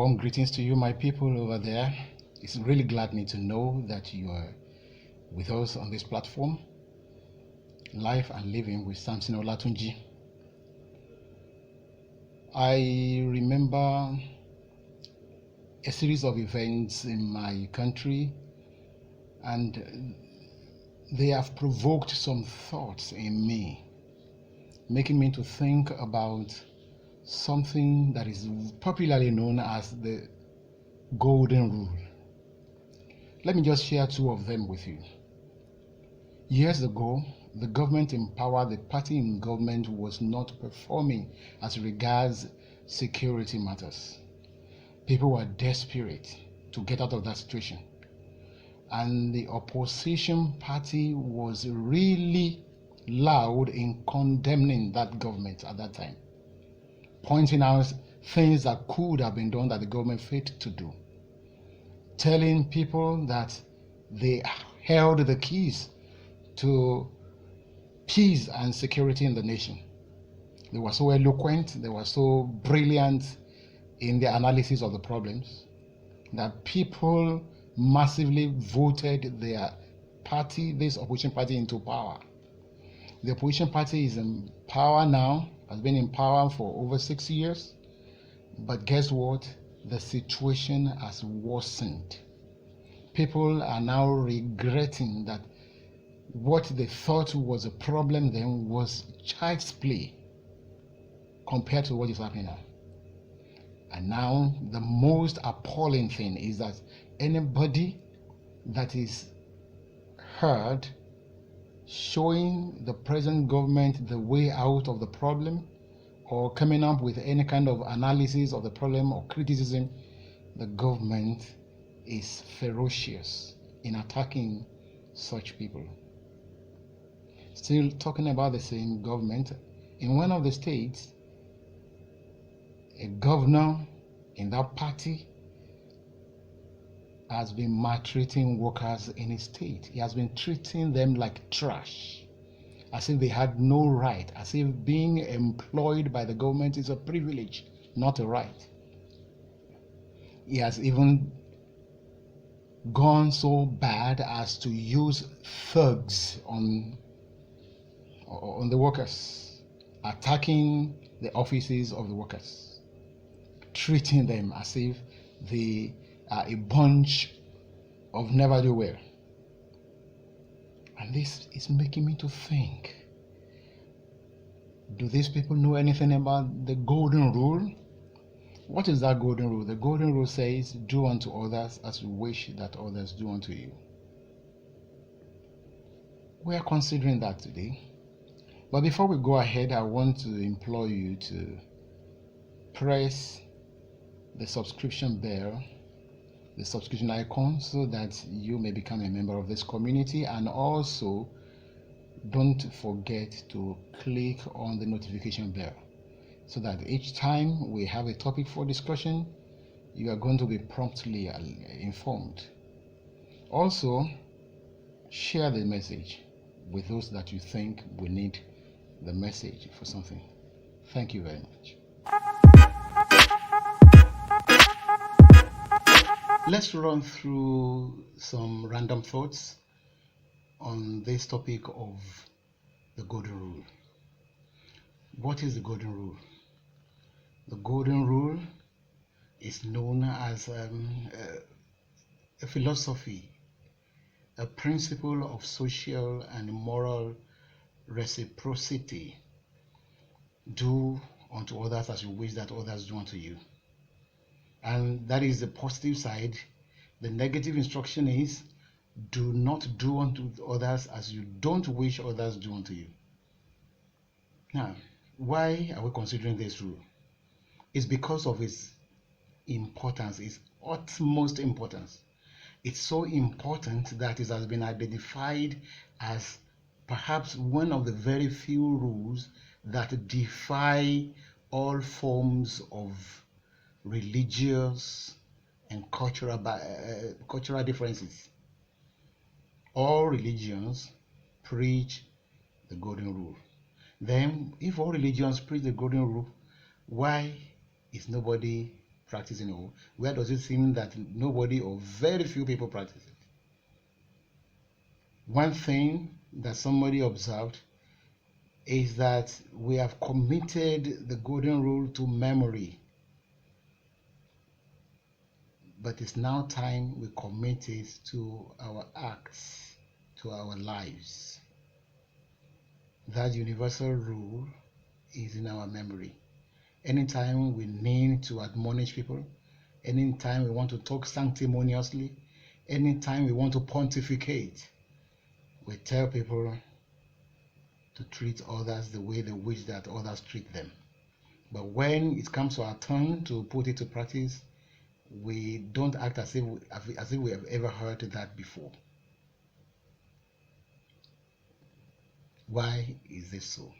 Warm greetings to you, my people over there. It's really glad me to know that you are with us on this platform, Life and Living with Samson Olatunji. I remember a series of events in my country, and they have provoked some thoughts in me, making me to think about something that is popularly known as the Golden Rule. Let me just share two of them with you. Years ago, the government in power, the party in government was not performing as regards security matters. People were desperate to get out of that situation. And the opposition party was really loud in condemning that government at that time, pointing out things that could have been done that the government failed to do, telling people that they held the keys to peace and security in the nation. They were so eloquent, they were so brilliant in their analysis of the problems that people massively voted their party, this opposition party, into power. The opposition party is in power now, has been in power for over 6 years, but guess what? The situation has worsened. People are now regretting that what they thought was a problem then was child's play compared to what is happening now. And now the most appalling thing is that anybody that is heard showing the present government the way out of the problem or coming up with any kind of analysis of the problem or criticism, the government is ferocious in attacking such people. Still talking about the same government, in one of the states, a governor in that party has been maltreating workers in his state. He has been treating them like trash, as if they had no right, as if being employed by the government is a privilege, not a right. He has even gone so bad as to use thugs on the workers, attacking the offices of the workers, treating them as if they are a bunch of never-do-well. And this is making me to think, do these people know anything about the golden rule? What is that golden rule? The golden rule says, do unto others as you wish that others do unto you. We are considering that today. But before we go ahead, I want to implore you to press the subscription bell, the subscription icon, so that you may become a member of this community. And also, don't forget to click on the notification bell so that each time we have a topic for discussion, you are going to be promptly informed. Also, share the message with those that you think will need the message for something. Thank you very much. Let's run through some random thoughts on this topic of the golden rule. What is the golden rule? The golden rule is known as a philosophy, a principle of social and moral reciprocity. Do unto others as you wish that others do unto you. And that is the positive side. The negative instruction is, do not do unto others as you don't wish others do unto you. Now, why are we considering this rule? It's because of its importance, its utmost importance. It's so important that it has been identified as perhaps one of the very few rules that defy all forms of religious and cultural differences. All religions preach the golden rule. Then, if all religions preach the golden rule, why is nobody practicing it? Where does it seem that nobody or very few people practice it? One thing that somebody observed is that we have committed the golden rule to memory, but it's now time we commit it to our acts, to our lives. That universal rule is in our memory. Anytime we need to admonish people, anytime we want to talk sanctimoniously, anytime we want to pontificate, we tell people to treat others the way they wish that others treat them. But when it comes to our turn to put it to practice, we don't act as if we have ever heard that before. Why is this so?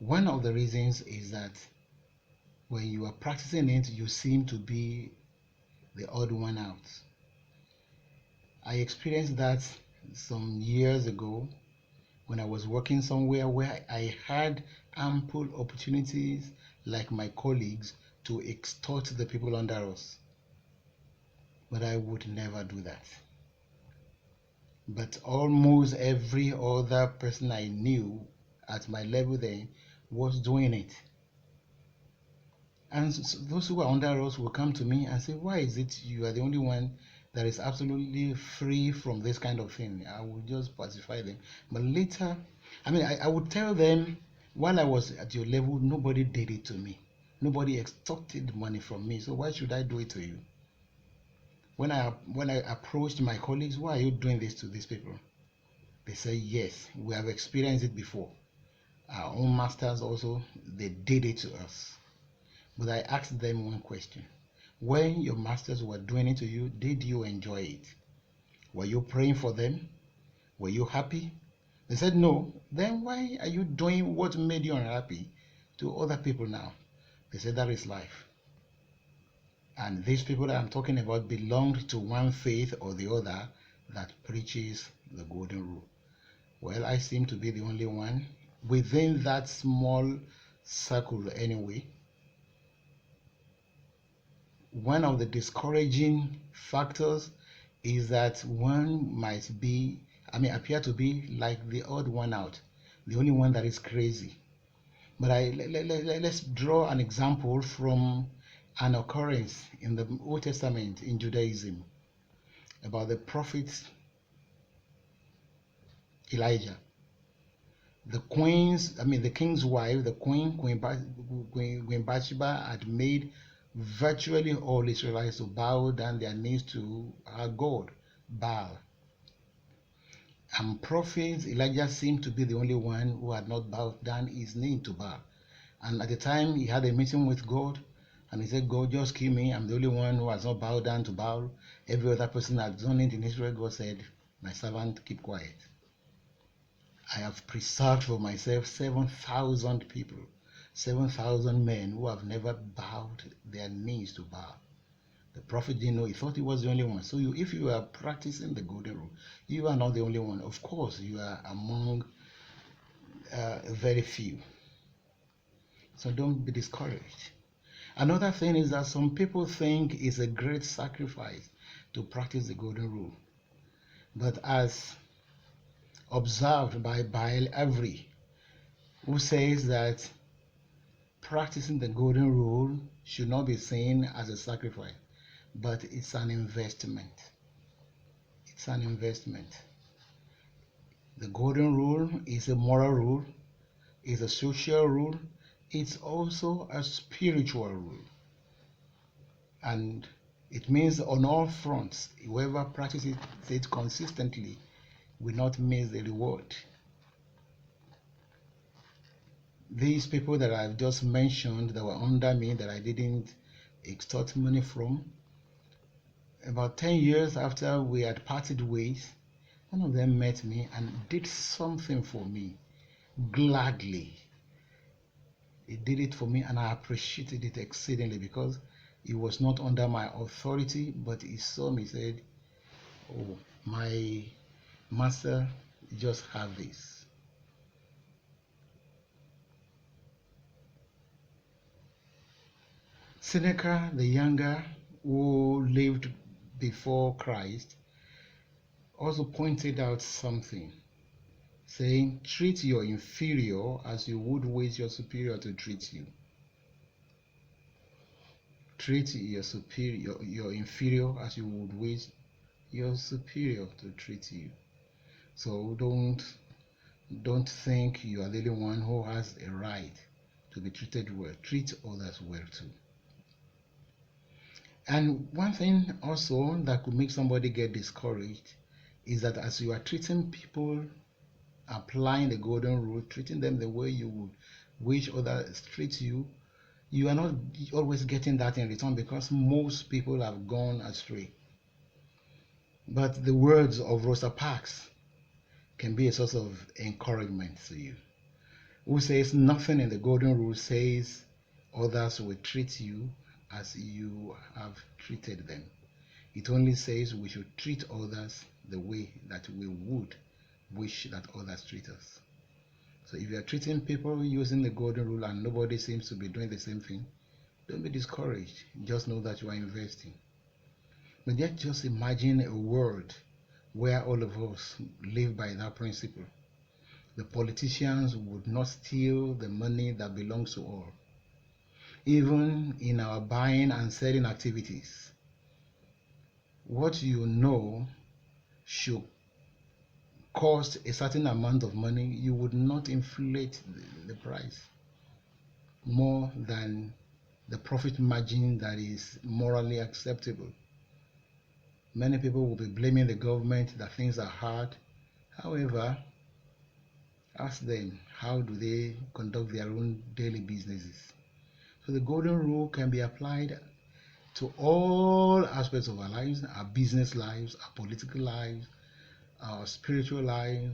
One of the reasons is that when you are practicing it, you seem to be the odd one out. I experienced that some years ago when I was working somewhere where I had ample opportunities, like my colleagues, to extort the people under us. But I would never do that. But almost every other person I knew at my level then was doing it. And those who are under us will come to me and say, why is it you are the only one that is absolutely free from this kind of thing? I will just pacify them. But later, I would tell them, while I was at your level, nobody did it to me. Nobody extorted money from me. So why should I do it to you? When I approached my colleagues, why are you doing this to these people? They say, yes, we have experienced it before. Our own masters also, they did it to us. But I asked them one question. When your masters were doing it to you, did you enjoy it? Were you praying for them? Were you happy? They said no. Then why are you doing what made you unhappy to other people now? They said that is life. And these people that I'm talking about belonged to one faith or the other that preaches the golden rule. Well, I seem to be the only one within that small circle anyway. One of the discouraging factors is that one might appear to be like the odd one out, the only one that is crazy. But let's draw an example from an occurrence in the Old Testament in Judaism about the prophet Elijah. The king's wife, Queen Bathsheba, had made virtually all Israelites to bow down their knees to her god, Baal. And prophet Elijah seemed to be the only one who had not bowed down his knee to Baal. And at the time, he had a meeting with God, and he said, God, just kill me. I'm the only one who has not bowed down to Baal. Every other person has done it in Israel. God said, my servant, keep quiet. I have preserved for myself 7,000 people, 7,000 men who have never bowed their knees to Baal. The prophet didn't know. He thought he was the only one. So if you are practicing the golden rule, you are not the only one. Of course, you are among very few. So don't be discouraged. Another thing is that some people think it's a great sacrifice to practice the golden rule. But as observed by Baal Avery, who says that practicing the golden rule should not be seen as a sacrifice, but it's an investment. It's an investment. The golden rule is a moral rule, it's a social rule, it's also a spiritual rule. And it means on all fronts, whoever practices it consistently will not miss the reward. These people that I've just mentioned that were under me that I didn't extort money from, about 10 years after we had parted ways, one of them met me and did something for me gladly. He did it for me and I appreciated it exceedingly because it was not under my authority, but he saw me, said, oh, my master, just have this. Seneca the Younger, who lived before Christ, also pointed out something, saying, treat your inferior as you would wish your superior to treat you. Treat your inferior as you would wish your superior to treat you. So don't think you are the only one who has a right to be treated well. Treat others well too. And one thing also that could make somebody get discouraged is that as you are treating people, applying the golden rule, treating them the way you would wish others treat you, you are not always getting that in return because most people have gone astray. But the words of Rosa Parks can be a source of encouragement to you, who says nothing in the golden rule says others will treat you as you have treated them. It only says we should treat others the way that we would wish that others treat us. So if you are treating people using the golden rule and nobody seems to be doing the same thing, don't be discouraged. Just know that you are investing. But yet just imagine a world where all of us live by that principle. The politicians would not steal the money that belongs to all. Even in our buying and selling activities, what you know should cost a certain amount of money, you would not inflate the price more than the profit margin that is morally acceptable. Many people will be blaming the government that things are hard. However, ask them, how do they conduct their own daily businesses? So the golden rule can be applied to all aspects of our lives, our business lives, our political lives, our spiritual lives,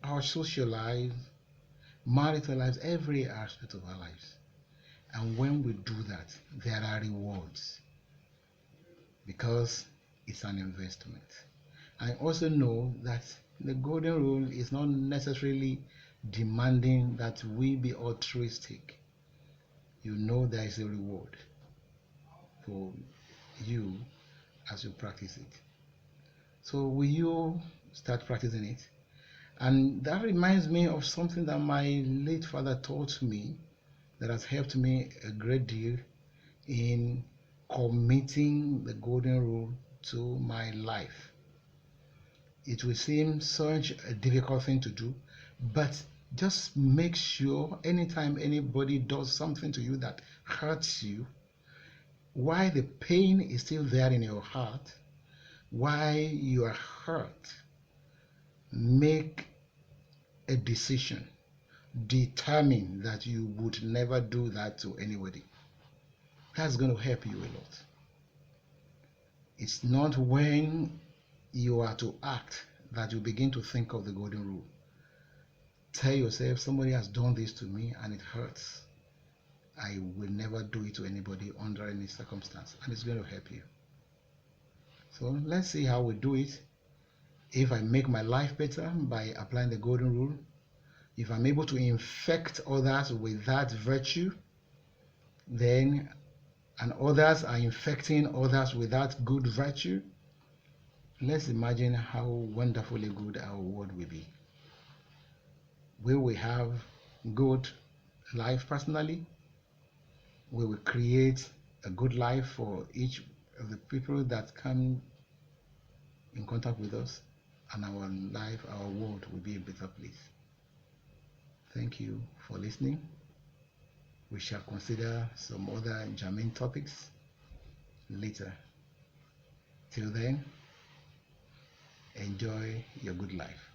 our social lives, marital lives, every aspect of our lives. And when we do that, there are rewards because it's an investment. I also know that the golden rule is not necessarily demanding that we be altruistic. You know there is a reward for you as you practice it. So will you start practicing it? And that reminds me of something that my late father taught me that has helped me a great deal in committing the golden rule to my life. It will seem such a difficult thing to do, but just make sure anytime anybody does something to you that hurts you, while the pain is still there in your heart, while you are hurt, make a decision. Determine that you would never do that to anybody. That's going to help you a lot. It's not when you are to act that you begin to think of the golden rule. Tell yourself, somebody has done this to me and it hurts. I will never do it to anybody under any circumstance, and it's going to help you. So let's see how we do it. If I make my life better by applying the golden rule, if I'm able to infect others with that virtue, then and others are infecting others with that good virtue, let's imagine how wonderfully good our world will be. We will have good life personally. We will create a good life for each of the people that come in contact with us, and our life, our world will be a better place. Thank you for listening. We shall consider some other germane topics later. Till then, enjoy your good life.